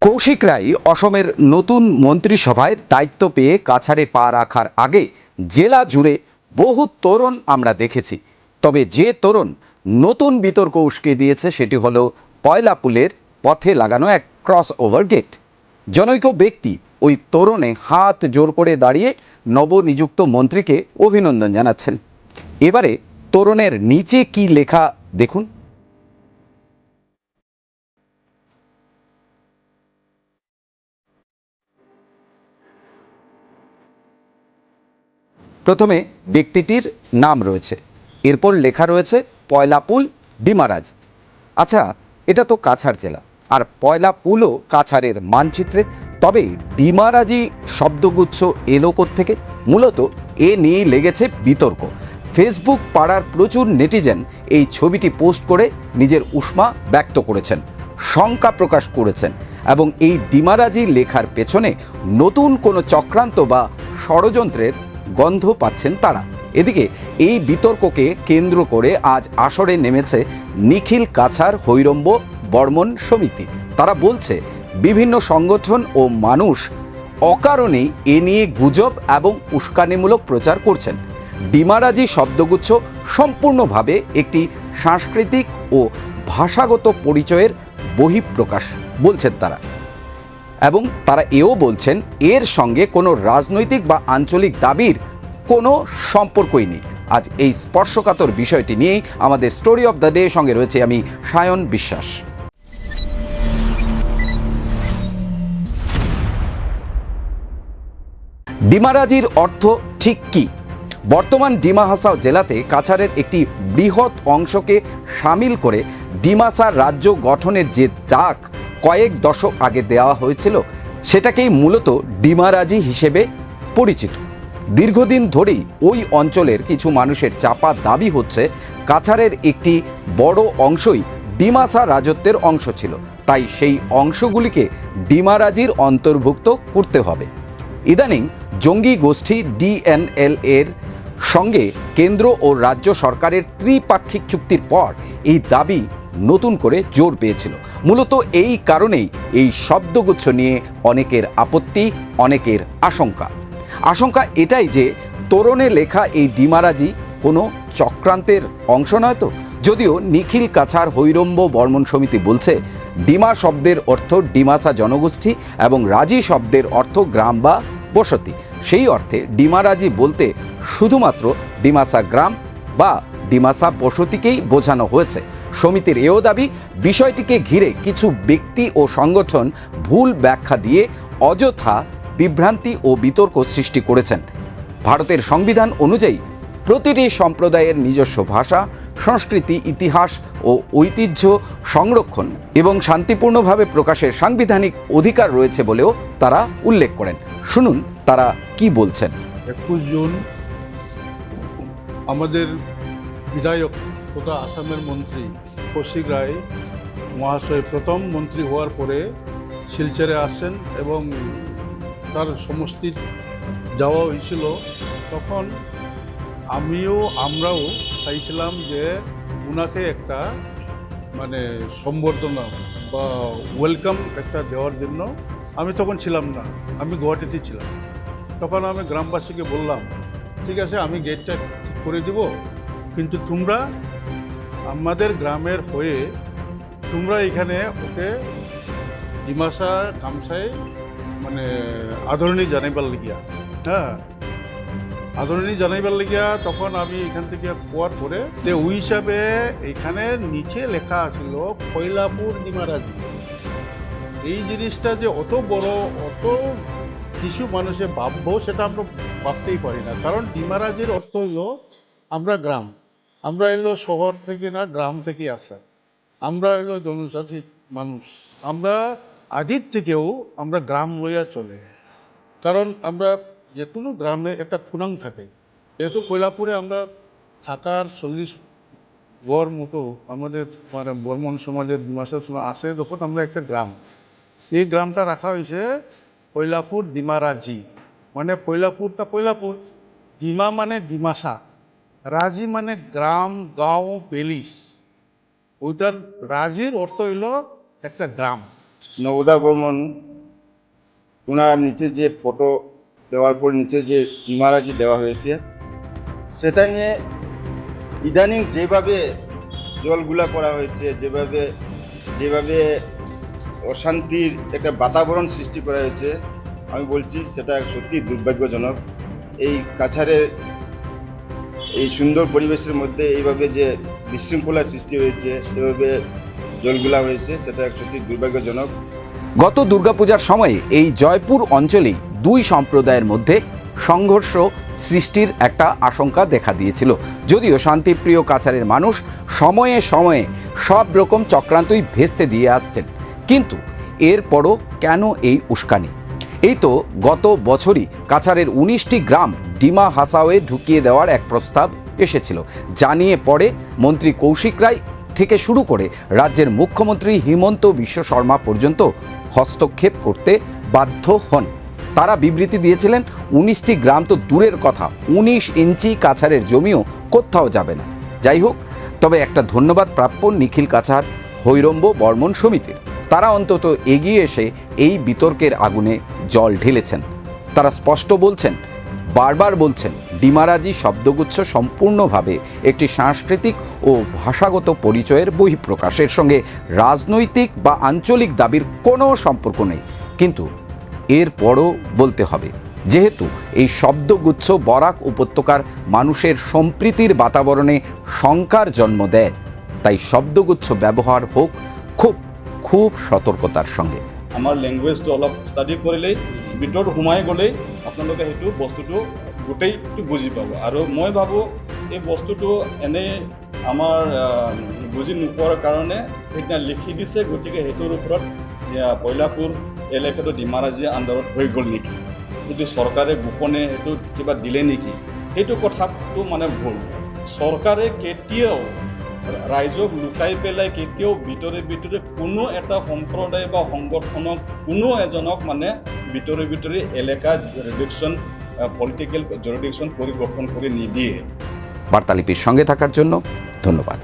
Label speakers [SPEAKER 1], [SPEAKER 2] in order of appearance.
[SPEAKER 1] কৌশিক রায় অসমের নতুন মন্ত্রিসভায় দায়িত্ব পেয়ে কাছাড়ে পা রাখার আগে জেলা জুড়ে বহু তরুণ আমরা দেখেছি। তবে যে তরুণ নতুন বিতর্ক উস্কে দিয়েছে সেটি হলো পয়লাপুলের পথে লাগানো এক ক্রস ওভার গেট। জনৈক ব্যক্তি ওই তরুণে হাত জোর করে দাঁড়িয়ে নবনিযুক্ত মন্ত্রীকে অভিনন্দন জানাচ্ছেন। এবারে তরুণের নিচে কি লেখা দেখুন। প্রথমে ব্যক্তিটির নাম রয়েছে, এরপর লেখা রয়েছে পয়লাপুল ডিমারাজ। আচ্ছা, এটা তো কাছাড় জেলা, আর পয়লাপুলও কাছাড়ের মানচিত্রে। তবে ডিমারাজি শব্দগুচ্ছ এলো থেকে? মূলত এ নিয়েই লেগেছে বিতর্ক। ফেসবুক পাড়ার প্রচুর নেটিজেন এই ছবিটি পোস্ট করে নিজের উষ্মা ব্যক্ত করেছেন, শঙ্কা প্রকাশ করেছেন, এবং এই ডিমারাজি লেখার পেছনে নতুন কোনো চক্রান্ত বা ষড়যন্ত্রের গন্ধ পাচ্ছেন তারা। এদিকে এই বিতর্ককে কেন্দ্র করে আজ আসরে নেমেছে নিখিল কাছাড় হৈরম্ব বর্মন সমিতি। তারা বলছে বিভিন্ন সংগঠন ও মানুষ অকারণেই এ নিয়ে গুজব এবং উস্কানিমূলক প্রচার করছেন। ডিমারাজি শব্দগুচ্ছ সম্পূর্ণভাবে একটি সাংস্কৃতিক ও ভাষাগত পরিচয়ের বহিঃপ্রকাশ বলছেন তারা, এবং তারা এও বলছেন এর সঙ্গে কোনো রাজনৈতিক বা আঞ্চলিক দাবির কোনো সম্পর্কই নেই। আজ এই স্পর্শকাতর বিষয়টি নিয়েই আমাদের স্টোরি অফ দ্য ডে সঙ্গে রয়েছে আমি সায়ন বিশ্বাস। ডিমারাজির অর্থ ঠিক কি? বর্তমান ডিমা হাসাও জেলাতে কাছাড়ের একটি বৃহৎ অংশকে সামিল করে ডিমাসা রাজ্য গঠনের যে ডাক কয়েক দশক আগে দেওয়া হয়েছিল, সেটাকেই মূলত ডিমারাজি হিসেবে পরিচিত। দীর্ঘদিন ধরেই ওই অঞ্চলের কিছু মানুষের চাপা দাবি হচ্ছে কাছাড়ের একটি বড় অংশই ডিমাসা রাজত্বের অংশ ছিল, তাই সেই অংশগুলিকে ডিমারাজির অন্তর্ভুক্ত করতে হবে। ইদানিং জঙ্গি গোষ্ঠী ডিএনএল এর সঙ্গে কেন্দ্র ও রাজ্য সরকারের ত্রিপাক্ষিক চুক্তির পর এই দাবি নতুন করে জোর পেয়েছিল। মূলত এই কারণেই এই শব্দগুচ্ছ নিয়ে অনেকের আপত্তি, অনেকের আশঙ্কা এটাই যে তোরণে লেখা এই ডিমারাজি কোনো চক্রান্তের অংশ নয় তো। যদিও নিখিল কাছাড় হৈরম্ব বর্মন সমিতি বলছে ডিমা শব্দের অর্থ ডিমাসা জনগোষ্ঠী এবং রাজি শব্দের অর্থ গ্রাম বা বসতি। সেই অর্থে ডিমারাজি বলতে শুধুমাত্র ডিমাসা গ্রাম বা ডিমাসা বসতিকেই বোঝানো হয়েছে। সমিতির এও দাবি, বিষয়টিকে ঘিরে কিছু ব্যক্তি ও সংগঠন ভুল ব্যাখ্যা দিয়ে অযথা বিভ্রান্তি ও বিতর্ক সৃষ্টি করেছেন। ভারতের সংবিধান অনুযায়ী প্রতিটি সম্প্রদায়ের নিজস্ব ভাষা, সংস্কৃতি, ইতিহাস ও ঐতিহ্য সংরক্ষণ এবং শান্তিপূর্ণভাবে প্রকাশের সাংবিধানিক অধিকার রয়েছে বলেও তারা উল্লেখ করেন। শুনুন তারা কি বলছেন।
[SPEAKER 2] 21 জুন আমাদের বিধায়ক তথা আসামের মন্ত্রী কৌশিক রায় মহাশয় প্রথম মন্ত্রী হওয়ার পরে শিলচরে আসছেন এবং তার সমষ্টির যাওয়া হয়েছিল। তখন আমরাও চাইছিলাম যে উনাকে একটা সম্বর্ধনা বা ওয়েলকাম একটা দেওয়ার জন্য। আমি তখন ছিলাম না, আমি গুয়াহাটিতে ছিলাম। তখন আমি গ্রামবাসীকে বললাম, ঠিক আছে আমি গেটটা ঠিক করে দিব, কিন্তু তোমরা আমাদের গ্রামের হয়ে তোমরা এখানে ওকে ডিমাসা কামসাই আদরণী জানাইবার লাগিয়া, হ্যাঁ আদরণী জানাইবার লাগিয়া। তখন আমি এখান থেকে পোয়ার পরে ওই হিসাবে এখানে নিচে লেখা আছিল পয়লাপুর ডিমারাজি। এই জিনিসটা যে অত বড়, অত কিছু মানুষে ভাববো সেটা আমরা ভাবতেই পারি না। কারণ ডিমারাজির অর্থ হইল আমরা গ্রাম, আমরা এলো শহর থেকে না, গ্রাম থেকে আসা, আমরা এলো জনজাতি মানুষ। আমরা আদির থেকেও আমরা গ্রাম লইয়া চলে। কারণ আমরা যে কোনো গ্রামে একটা পুরাং থাকে, যেহেতু কৈলাপুরে আমরা থাকার 40 গড় মতো আমাদের বর্মন সমাজের ডিমাসা সমাজ আছে, যখন আমরা একটা গ্রাম, এই গ্রামটা রাখা হয়েছে পয়লাপুর ডিমারাজি। পয়লাপুরটা পয়লাপুর, ডিমা মানে ডিমাসা, রাজি মানে গ্রাম, গাঁও, পেলিস। ওইটার রাজির অর্থ হইল একটা গ্রাম।
[SPEAKER 3] নবদা বর্মন ওনার নিচে যে ফটো দেওয়ার পর নিচে যে ইমারাজি দেওয়া হয়েছে সেটা নিয়ে ইদানিং যেভাবে জলগুলা করা হয়েছে, যেভাবে অশান্তির একটা বাতাবরণ সৃষ্টি করা হয়েছে, আমি বলছি সেটা সত্যি দুর্ভাগ্যজনক। এই কাছাড়ের এই সুন্দর পরিবেশের মধ্যে এইভাবে যে বিশৃঙ্খলা সৃষ্টি হয়েছে, এভাবে জলগুলা হয়েছে, সেটা সত্যি দুর্ভাগ্যজনক।
[SPEAKER 1] গত দুর্গাপূজার সময়ে এই জয়পুর অঞ্চলেই দুই সম্প্রদায়ের মধ্যে সংঘর্ষ সৃষ্টির একটা আশঙ্কা দেখা দিয়েছিল। যদিও শান্তিপ্রিয় কাছাড়ের মানুষ সময়ে সময়ে সব রকম চক্রান্তই ভেস্তে দিয়ে আসছেন, কিন্তু এরপরও কেন এই উস্কানি? এই তো গত বছরই কাছাড়ের 19টি গ্রাম ডিমা হাসাওয়ে ঢুকিয়ে দেওয়ার এক প্রস্তাব এসেছিল, জানিয়ে পরে মন্ত্রী কৌশিক রায় থেকে শুরু করে রাজ্যের মুখ্যমন্ত্রী হিমন্ত বিশ্ব শর্মা পর্যন্ত হস্তক্ষেপ করতে বাধ্য হন। তারা বিবৃতি দিয়েছিলেন 19টি গ্রাম তো দূরের কথা, 19 ইঞ্চি কাছাড়ের জমিও কোথাও যাবে না। যাই হোক, তবে একটা ধন্যবাদ প্রাপ্য নিখিল কাছাড় হৈরম্ব বর্মন সমিতির। তারা অন্তত এগিয়ে এসে এই বিতর্কের আগুনে জল ঢেলেছেন। তারা স্পষ্ট বলছেন, বারবার বলছেন, ডিমারাজি শব্দগুচ্ছ সম্পূর্ণভাবে একটি সাংস্কৃতিক ও ভাষাগত পরিচয়ের বহিঃপ্রকাশের সঙ্গে রাজনৈতিক বা আঞ্চলিক দাবির কোনো সম্পর্ক নেই। কিন্তু এরপরও বলতে হবে, যেহেতু এই শব্দগুচ্ছ বরাক উপত্যকার মানুষের সম্প্রীতির বাতাবরণে শঙ্কার জন্ম দেয়, তাই শব্দগুচ্ছ ব্যবহার হোক খুব খুব সতর্কতার সঙ্গে।
[SPEAKER 4] আমাৰ লেংগুৱেজটো অলপ ষ্টাডি কৰিলেই ভিতৰত সোমাই গ'লেই আপোনালোকে সেইটো বস্তুটো গোটেইটো বুজি পাব। আৰু মই ভাবোঁ এই বস্তুটো এনেই আমাৰ বুজি নোপোৱাৰ কাৰণে সেইদিনা লিখি দিছে, গতিকে সেইটোৰ ওপৰত বইলাপুৰ এলেকাটো ডিমাৰাজীৰ আণ্ডাৰত হৈ গ'ল নেকি, কিন্তু চৰকাৰে গোপনে সেইটো কিবা দিলে নেকি, সেইটো কথাটো মানে ভুল। চৰকাৰে কেতিয়াও ৰাইজক লুকাই পেলাই কেতিয়াও ভিতৰে ভিতৰে কোনো এটা সম্প্ৰদায় বা সংগঠনক কোনো এজনক মানে ভিতৰে ভিতৰে এলেকা জুৰিডিকশ্যন পলিটিকেল জুৰিডিকশ্যন পরিবর্তন করে নিদিয়ে।
[SPEAKER 1] বার্তালিপির সঙ্গে থাকার জন্য ধন্যবাদ।